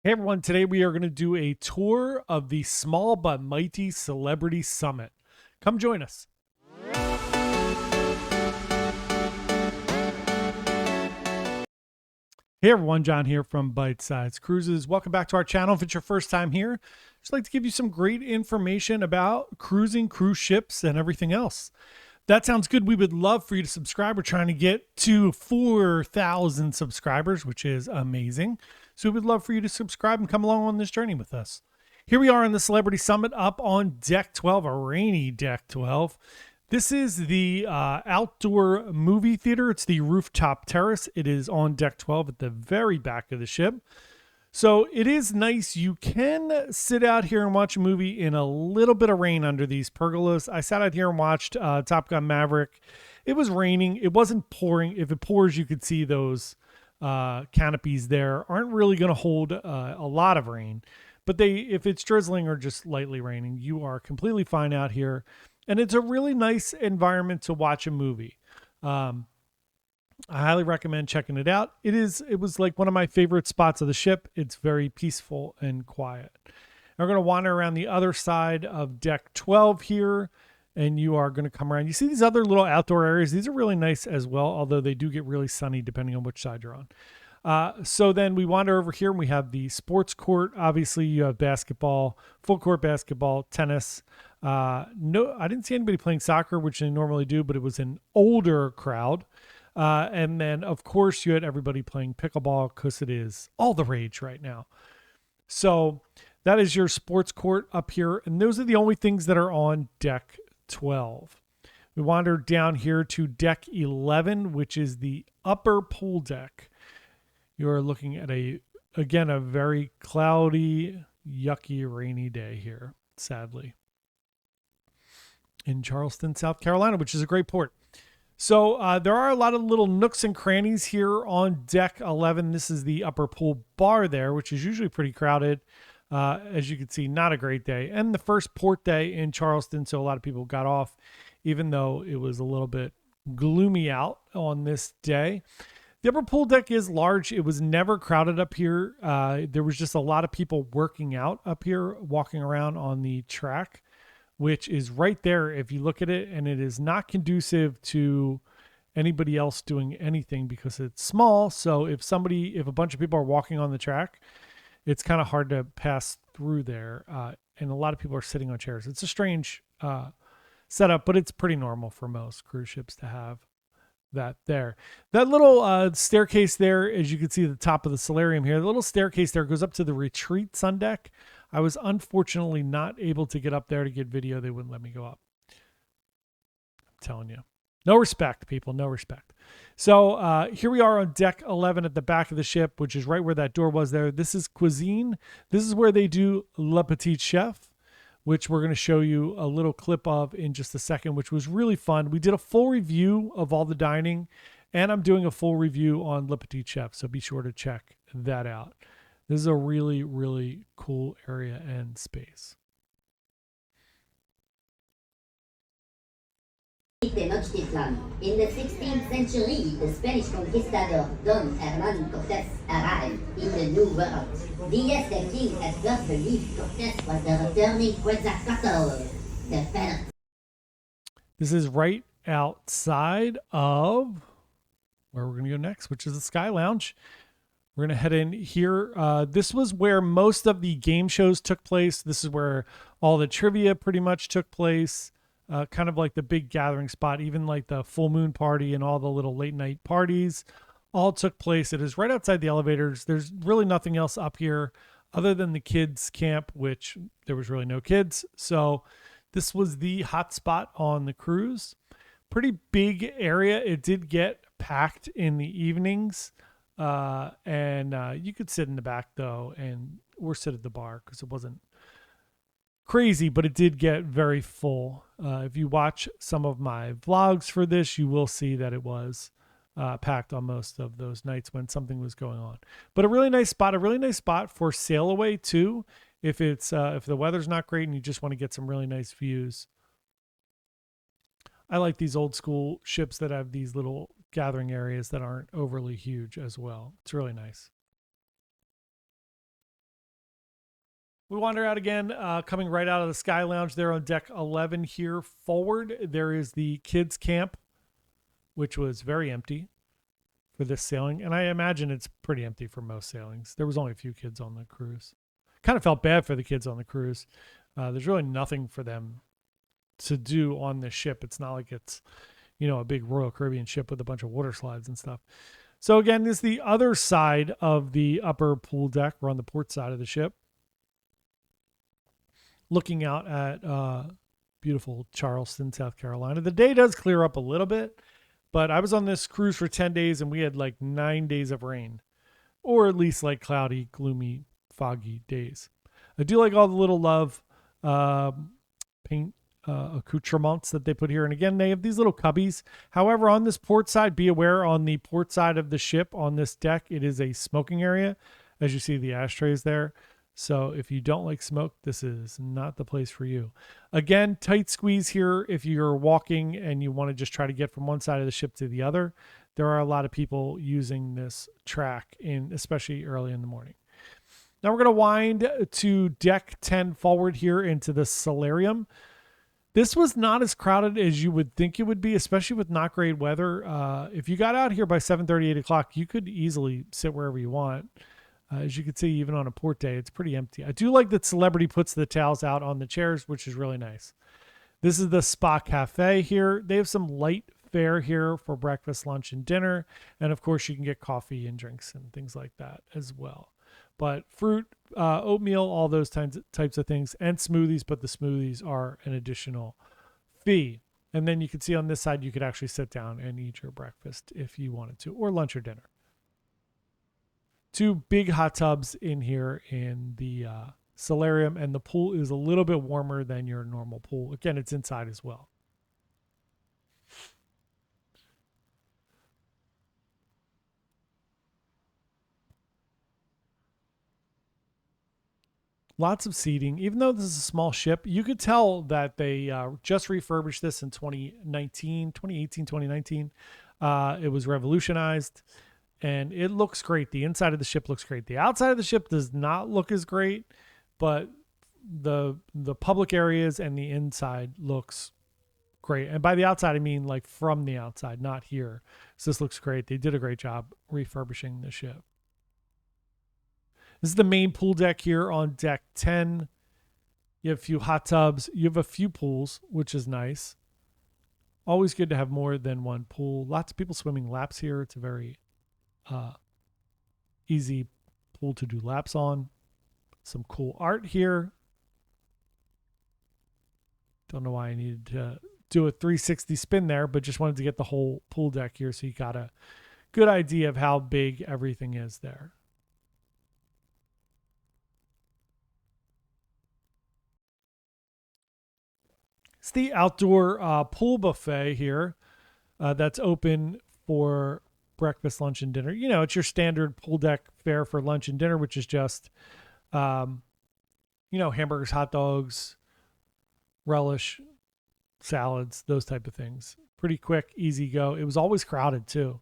Hey everyone, today we are going to do a tour of the Small but Mighty Celebrity Summit. Come join us. Hey everyone, John here from Bite Size Cruises. Welcome back to our channel. If it's your first time here, just like to give you some great information about cruising, cruise ships, and everything else. That sounds good. We would love for you to subscribe. We're trying to get to 4,000 subscribers, which is amazing. So we would love for you to subscribe and come along on this journey with us. Here we are in the Celebrity Summit up on deck 12, a rainy deck 12. This is the outdoor movie theater. It's the rooftop terrace. It is on deck 12 at the very back of the ship. So it is nice. You can sit out here and watch a movie in a little bit of rain under these pergolas. I sat out here and watched Top Gun Maverick. It was raining. It wasn't pouring. If it pours, you could see those canopies there aren't really going to hold a lot of rain. But if it's drizzling or just lightly raining, you are completely fine out here. And it's a really nice environment to watch a movie. I highly recommend checking it out. It was like one of my favorite spots of the ship. It's very peaceful and quiet. We're going to wander around the other side of deck 12 here, and you are going to come around. You see these other little outdoor areas. These are really nice as well, although they do get really sunny depending on which side you're on. So then we wander over here and we have the sports court. Obviously you have basketball, full court basketball, tennis. No, I didn't see anybody playing soccer, which they normally do, but it was an older crowd. And then of course you had everybody playing pickleball because it is all the rage right now. So that is your sports court up here. And those are the only things that are on deck 12. We wander down here to deck 11, which is the upper pool deck. You're looking at a very cloudy, yucky, rainy day here, sadly, in Charleston, South Carolina, which is a great port. So there are a lot of little nooks and crannies here on deck 11. This is the upper pool bar there, which is usually pretty crowded. As you can see, not a great day. And the first port day in Charleston, so a lot of people got off, even though it was a little bit gloomy out on this day. The upper pool deck is large. It was never crowded up here. There was just a lot of people working out up here, walking around on the track, which is right there if you look at it, and it is not conducive to anybody else doing anything because it's small. So if a bunch of people are walking on the track, it's kind of hard to pass through there. And a lot of people are sitting on chairs. It's a strange setup, but it's pretty normal for most cruise ships to have that there. That little staircase there, as you can see at the top of the solarium here, the little staircase there goes up to the retreat sun deck. I was unfortunately not able to get up there to get video. They wouldn't let me go up. I'm telling you. No respect, people. No respect. So here we are on deck 11 at the back of the ship, which is right where that door was there. This is Cuisine. This is where they do Le Petit Chef, which we're going to show you a little clip of in just a second, which was really fun. We did a full review of all the dining, and I'm doing a full review on Le Petit Chef, so be sure to check that out. This is a really, really cool area and space. Tenochtitlan. In the 16th century, the Spanish conquistador Don Hernan Cortés arrived in the New World. The king at first believed Cortés was the returning Quetzalcoatl, the feather. This is right outside of where we're going to go next, which is the Sky Lounge. We're going to head in here. This was where most of the game shows took place. This is where all the trivia pretty much took place. Kind of like the big gathering spot, even like the full moon party and all the little late night parties all took place. It is right outside the elevators. There's really nothing else up here other than the kids camp, which there was really no kids. So this was the hot spot on the cruise. Pretty big area. It did get packed in the evenings. And you could sit in the back though, or sit at the bar because it wasn't crazy, but it did get very full. If you watch some of my vlogs for this, you will see that it was packed on most of those nights when something was going on. But a really nice spot for sail away too. If the weather's not great and you just want to get some really nice views. I like these old school ships that have these little gathering areas that aren't overly huge as well. It's really nice. We wander out again, coming right out of the Sky Lounge there on deck 11 here. Forward, there is the kids' camp, which was very empty for this sailing. And I imagine it's pretty empty for most sailings. There was only a few kids on the cruise. Kind of felt bad for the kids on the cruise. There's really nothing for them to do on this ship. It's not like it's, a big Royal Caribbean ship with a bunch of water slides and stuff. So again, this is the other side of the upper pool deck. We're on the port side of the ship, looking out at beautiful Charleston, South Carolina. The day does clear up a little bit, but I was on this cruise for 10 days and we had like 9 days of rain, or at least like cloudy, gloomy, foggy days. I do like all the little love paint accoutrements that they put here. And again, they have these little cubbies. However, on this port side, be aware on the port side of the ship on this deck, it is a smoking area. As you see, the ashtrays there. So if you don't like smoke, this is not the place for you. Again, tight squeeze here. If you're walking and you want to just try to get from one side of the ship to the other, there are a lot of people using this track, especially early in the morning. Now we're going to wind to deck 10 forward here into the solarium. This was not as crowded as you would think it would be, especially with not great weather. If you got out here by 7:30, 8 o'clock, you could easily sit wherever you want. As you can see, even on a port day, it's pretty empty. I do like that Celebrity puts the towels out on the chairs, which is really nice. This is the Spa Cafe here. They have some light fare here for breakfast, lunch, and dinner. And of course, you can get coffee and drinks and things like that as well. But fruit, oatmeal, all those types of things, and smoothies, but the smoothies are an additional fee. And then you can see on this side, you could actually sit down and eat your breakfast if you wanted to, or lunch or dinner. 2 big hot tubs in here in the solarium, and the pool is a little bit warmer than your normal pool. Again, it's inside as well. Lots of seating. Even though this is a small ship, you could tell that they just refurbished this in 2018, 2019. It was revolutionized and it looks great. The inside of the ship looks great. The outside of the ship does not look as great, but the public areas and the inside looks great. And by the outside, I mean like from the outside, not here. So this looks great. They did a great job refurbishing the ship. This is the main pool deck here on deck 10. You have a few hot tubs. You have a few pools, which is nice. Always good to have more than one pool. Lots of people swimming laps here. It's a very easy pool to do laps on. Some cool art here. Don't know why I needed to do a 360 spin there, but just wanted to get the whole pool deck here so you got a good idea of how big everything is there. It's the outdoor pool buffet here that's open for breakfast, lunch, and dinner. It's your standard pool deck fare for lunch and dinner, which is just, hamburgers, hot dogs, relish, salads, those type of things. Pretty quick, easy go. It was always crowded too.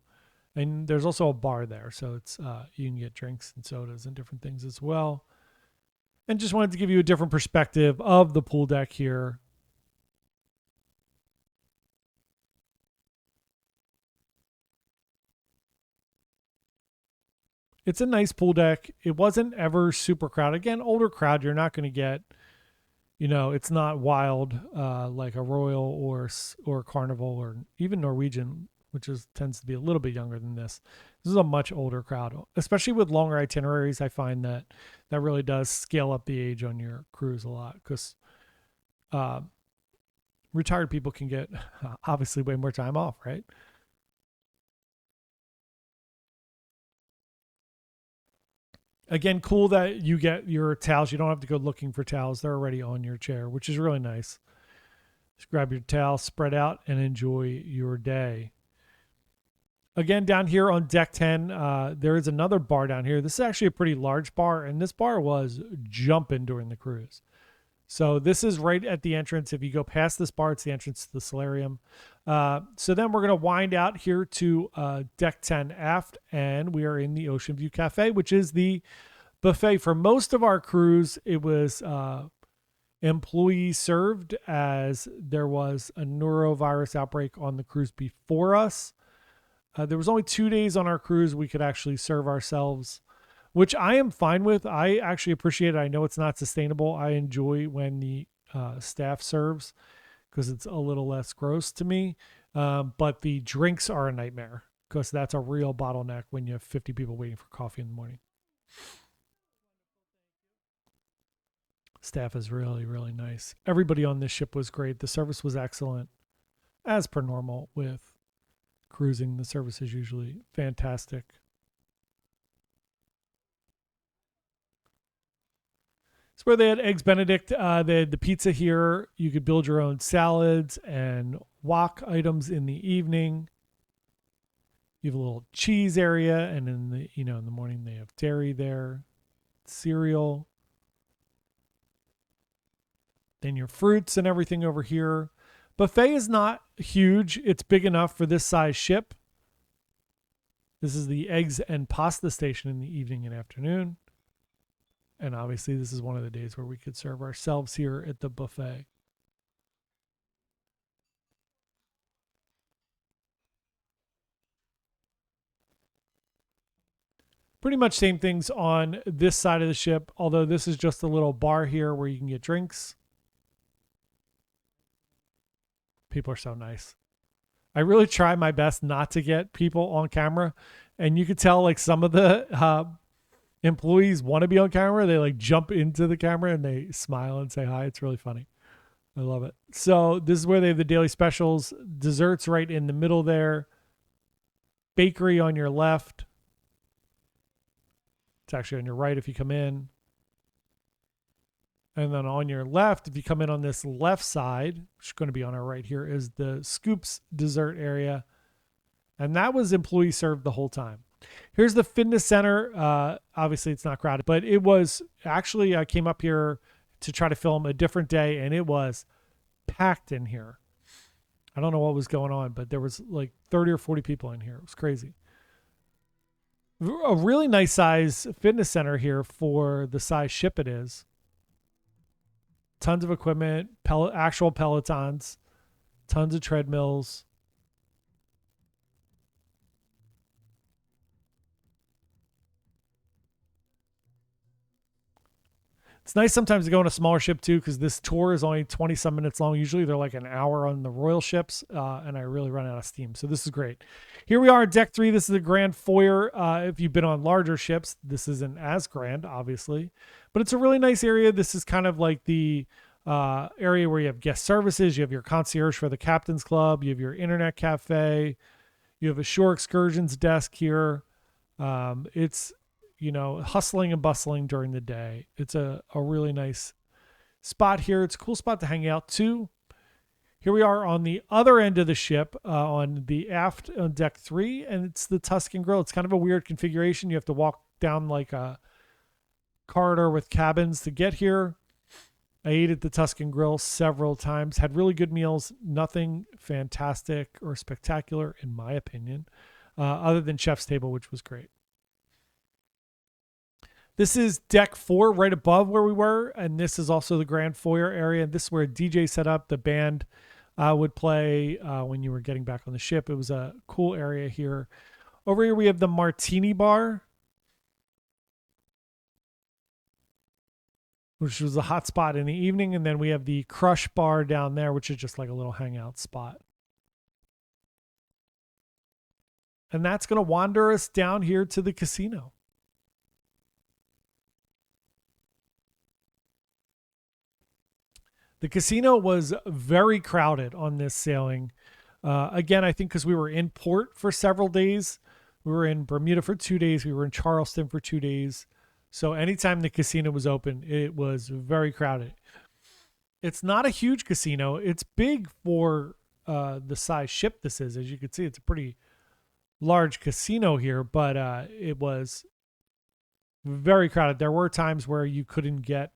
And there's also a bar there. So it's you can get drinks and sodas and different things as well. And just wanted to give you a different perspective of the pool deck here. It's a nice pool deck. It wasn't ever super crowded. Again, older crowd, you're not going to get, it's not wild like a Royal or Carnival or even Norwegian, which tends to be a little bit younger than this. This is a much older crowd, especially with longer itineraries. I find that really does scale up the age on your cruise a lot because retired people can get obviously way more time off, right? Again, cool that you get your towels. You don't have to go looking for towels. They're already on your chair, which is really nice. Just grab your towel, spread out, and enjoy your day. Again, down here on deck 10, there is another bar down here. This is actually a pretty large bar, and this bar was jumping during the cruise. So this is right at the entrance. If you go past this bar, it's the entrance to the solarium. So then we're going to wind out here to deck 10 aft, and we are in the Ocean View Cafe, which is the buffet. For most of our cruise, it was employee served, as there was a norovirus outbreak on the cruise before us. There was only 2 days on our cruise we could actually serve ourselves, which I am fine with. I actually appreciate it. I know it's not sustainable. I enjoy when the staff serves because it's a little less gross to me. But the drinks are a nightmare because that's a real bottleneck when you have 50 people waiting for coffee in the morning. Staff is really, really nice. Everybody on this ship was great. The service was excellent, as per normal with cruising. The service is usually fantastic. It's where they had Eggs Benedict. They had the pizza here. You could build your own salads and wok items in the evening. You have a little cheese area, and in the in the morning they have dairy there, cereal. Then your fruits and everything over here. Buffet is not huge. It's big enough for this size ship. This is the eggs and pasta station in the evening and afternoon. And obviously this is one of the days where we could serve ourselves here at the buffet. Pretty much same things on this side of the ship, although this is just a little bar here where you can get drinks. People are so nice. I really try my best not to get people on camera, and you could tell like some of the employees want to be on camera. They like jump into the camera and they smile and say hi. It's really funny. I love it. So this is where they have the daily specials. Desserts right in the middle there. Bakery on your left. It's actually on your right if you come in. And then on your left, if you come in on this left side, which is going to be on our right here, is the Scoops dessert area. And that was employee served the whole time. Here's the fitness center. Obviously, it's not crowded, but it was actually, I came up here to try to film a different day, and it was packed in here. I don't know what was going on, but there was like 30 or 40 people in here. It was crazy. A really nice size fitness center here for the size ship it is. Tons of equipment, actual Pelotons, tons of treadmills. It's nice sometimes to go on a smaller ship too, because this tour is only 20 some minutes long. Usually they're like an hour on the royal ships, and I really run out of steam. So this is great. Here we are at deck 3. This is the grand foyer. If you've been on larger ships, this isn't as grand, obviously, but it's a really nice area. This is kind of like the area where you have guest services. You have your concierge for the captain's club. You have your internet cafe. You have a shore excursions desk here. It's hustling and bustling during the day. It's a really nice spot here. It's a cool spot to hang out too. Here we are on the other end of the ship, on the aft on deck 3, and it's the Tuscan Grille. It's kind of a weird configuration. You have to walk down like a corridor with cabins to get here. I ate at the Tuscan Grille several times, had really good meals, nothing fantastic or spectacular in my opinion, other than Chef's Table, which was great. This is deck 4 right above where we were, and this is also the grand foyer area. This is where DJ set up. The band would play when you were getting back on the ship. It was a cool area here. Over here we have the Martini Bar, which was a hot spot in the evening, and then we have the Crush Bar down there, which is just like a little hangout spot. And that's going to wander us down here to the casino. The casino was very crowded on this sailing. Again, I think because we were in port for several days. We were in Bermuda for 2 days. We were in Charleston for 2 days. So anytime the casino was open, it was very crowded. It's not a huge casino. It's big for the size ship this is. As you can see, it's a pretty large casino here, but it was very crowded. There were times where you couldn't get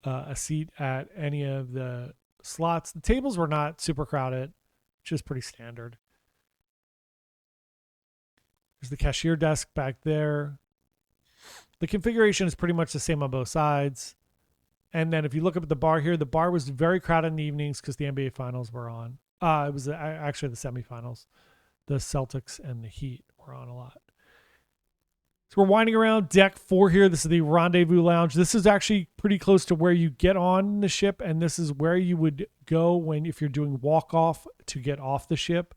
a seat at any of the slots. The tables were not super crowded, which is pretty standard. There's the cashier desk back there. The configuration is pretty much the same on both sides. And then if you look up at the bar here, the bar was very crowded in the evenings because the NBA finals were on. It was actually the semifinals. The Celtics and the Heat were on a lot. So we're winding around deck 4 here. This is the Rendezvous Lounge. This is actually pretty close to where you get on the ship, and this is where you would go if you're doing walk-off to get off the ship.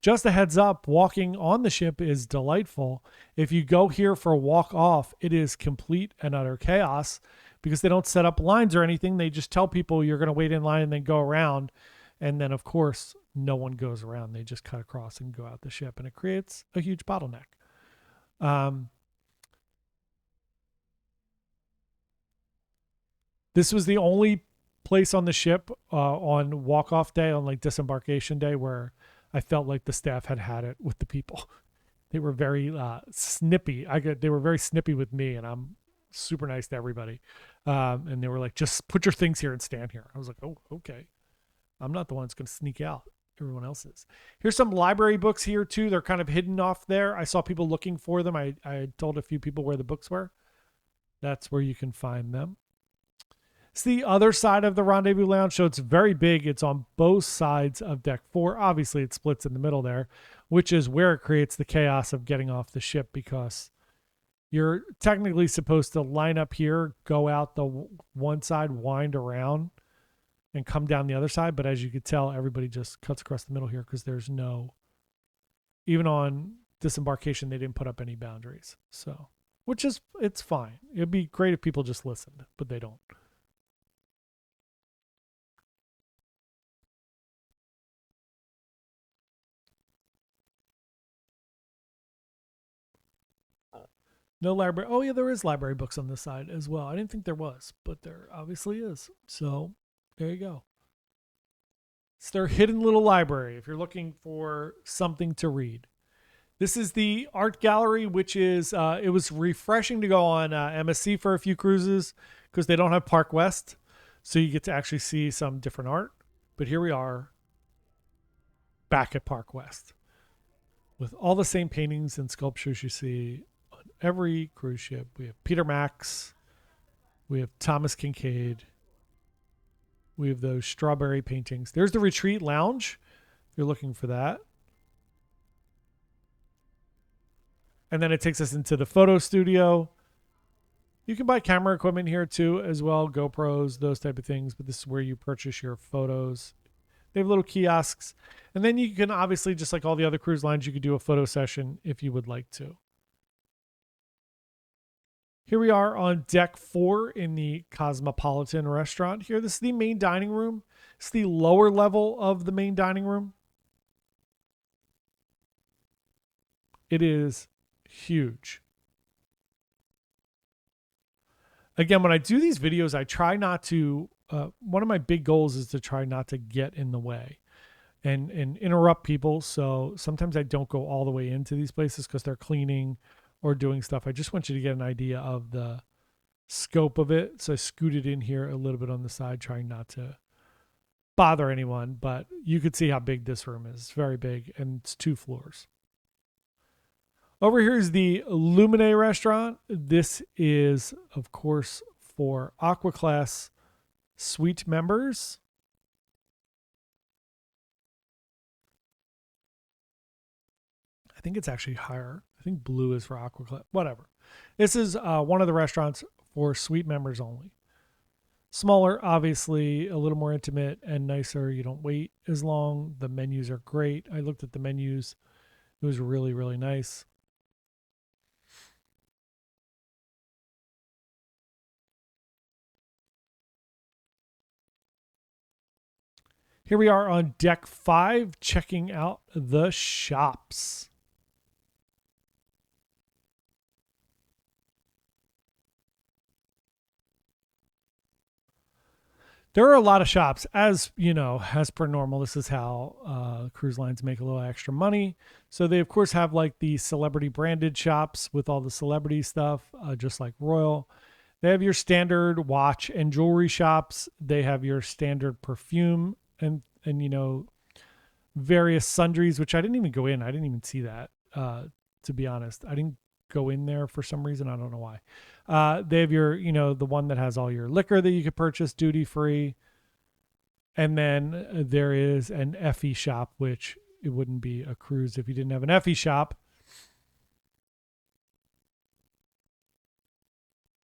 Just a heads up, walking on the ship is delightful. If you go here for a walk-off, it is complete and utter chaos because they don't set up lines or anything. They just tell people you're going to wait in line and then go around. And then, of course, no one goes around. They just cut across and go out the ship, and it creates a huge bottleneck. This was the only place on the ship on walk-off day, on like disembarkation day, where I felt like the staff had it with the people. They were very snippy. They were very snippy with me, and I'm super nice to everybody. And they were like, just put your things here and stand here. I was like, oh, okay. I'm not the one that's going to sneak out. Everyone else is. Here's some library books here too. They're kind of hidden off there. I saw people looking for them. I told a few people where the books were. That's where you can find them. It's the other side of the Rendezvous Lounge, so it's very big. It's on both sides of deck 4. Obviously, it splits in the middle there, which is where it creates the chaos of getting off the ship because you're technically supposed to line up here, go out the one side, wind around, and come down the other side. But as you could tell, everybody just cuts across the middle here because there's no, even on disembarkation, they didn't put up any boundaries. So, which is, it's fine. It'd be great if people just listened, but they don't. No library. Oh, yeah, there is library books on this side as well. I didn't think there was, but there obviously is. So there you go. It's their hidden little library if you're looking for something to read. This is the art gallery, which is, it was refreshing to go on MSC for a few cruises because they don't have Park West. So you get to actually see some different art. But here we are back at Park West with all the same paintings and sculptures you see every cruise ship. We have Peter Max, we have Thomas Kincaid, we have those strawberry paintings. There's the Retreat Lounge if you're looking for that. And then it takes us into the photo studio. You can buy camera equipment here too as well, GoPros, those type of things, but this is where you purchase your photos. They have little kiosks. And then you can obviously, just like all the other cruise lines, you could do a photo session if you would like to. Here we are on deck 4 in the Cosmopolitan Restaurant here. This is the main dining room. It's the lower level of the main dining room. It is huge. Again, when I do these videos, I try not to, one of my big goals is to try not to get in the way and interrupt people. So sometimes I don't go all the way into these places because they're cleaning or doing stuff. I just want you to get an idea of the scope of it. So I scooted in here a little bit on the side, trying not to bother anyone, but you could see how big this room is. It's very big, and it's 2 floors. Over here is the Lumine restaurant. This is, of course, for Aqua Class Suite members. I think it's actually higher. I think blue is for Aqua Class. Whatever. This is one of the restaurants for suite members only. Smaller, obviously, a little more intimate and nicer. You don't wait as long. The menus are great. I looked at the menus. It was really, really nice. Here we are on deck 5, checking out the shops. There are a lot of shops, as you know, as per normal. This is how cruise lines make a little extra money. So they, of course, have like the celebrity branded shops with all the celebrity stuff, just like Royal. They have your standard watch and jewelry shops. They have your standard perfume and you know, various sundries, which I didn't even go in. I didn't even see that, to be honest. I didn't go in there for some reason. I don't know why. They have your, the one that has all your liquor that you could purchase duty free. And then there is an Effie shop, which it wouldn't be a cruise if you didn't have an Effie shop.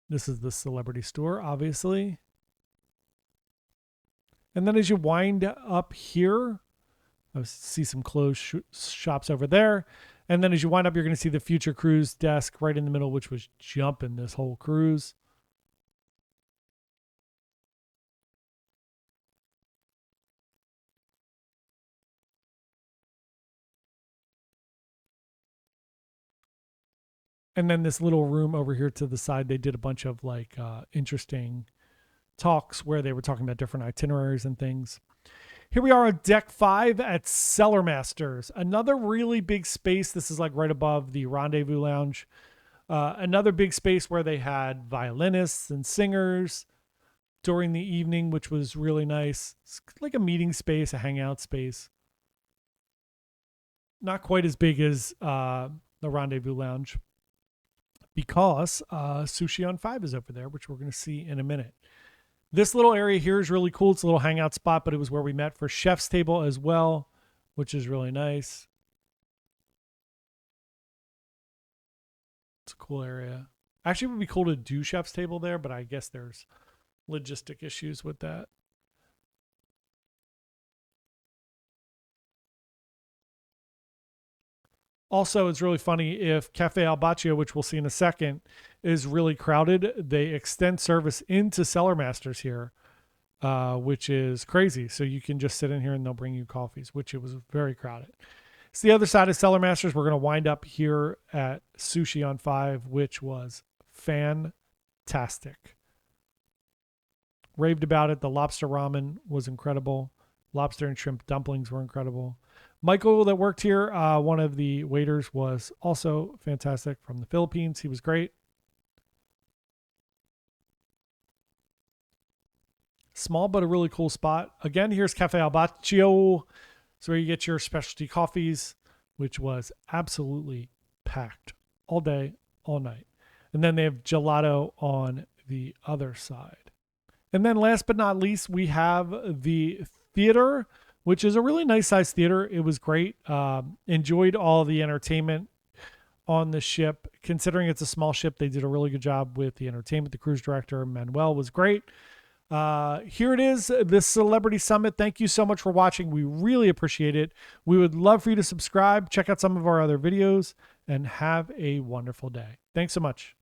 This is the celebrity store, obviously. And then as you wind up here, I see some closed shops over there. And then as you wind up, you're going to see the Future Cruise desk right in the middle, which was jumping this whole cruise. And then this little room over here to the side, they did a bunch of like interesting talks where they were talking about different itineraries and things. Here we are on deck 5 at Cellar Masters. Another really big space. This is like right above the Rendezvous Lounge. Another big space where they had violinists and singers during the evening, which was really nice. It's like a meeting space, a hangout space. Not quite as big as the Rendezvous Lounge, because Sushi on 5 is over there, which we're going to see in a minute. This little area here is really cool. It's a little hangout spot, but it was where we met for Chef's Table as well, which is really nice. It's a cool area. Actually, it would be cool to do Chef's Table there, but I guess there's logistic issues with that. Also, it's really funny if Cafe Albaccio, which we'll see in a second, is really crowded, they extend service into Cellar Masters here, which is crazy. So you can just sit in here and they'll bring you coffees, which it was very crowded. It's the other side of Cellar Masters. We're going to wind up here at Sushi on 5, which was fantastic. Raved about it. The lobster ramen was incredible. Lobster and shrimp dumplings were incredible. Michael that worked here, one of the waiters, was also fantastic from the Philippines. He was great. Small, but a really cool spot. Again, here's Cafe Albaccio. It's where you get your specialty coffees, which was absolutely packed all day, all night. And then they have gelato on the other side. And then last but not least, we have the theater, which is a really nice sized theater. It was great. Enjoyed all the entertainment on the ship. Considering it's a small ship, they did a really good job with the entertainment. The cruise director, Manuel, was great. Here it is, the Celebrity Summit. Thank you so much for watching. We really appreciate it. We would love for you to subscribe, check out some of our other videos, and have a wonderful day. Thanks so much.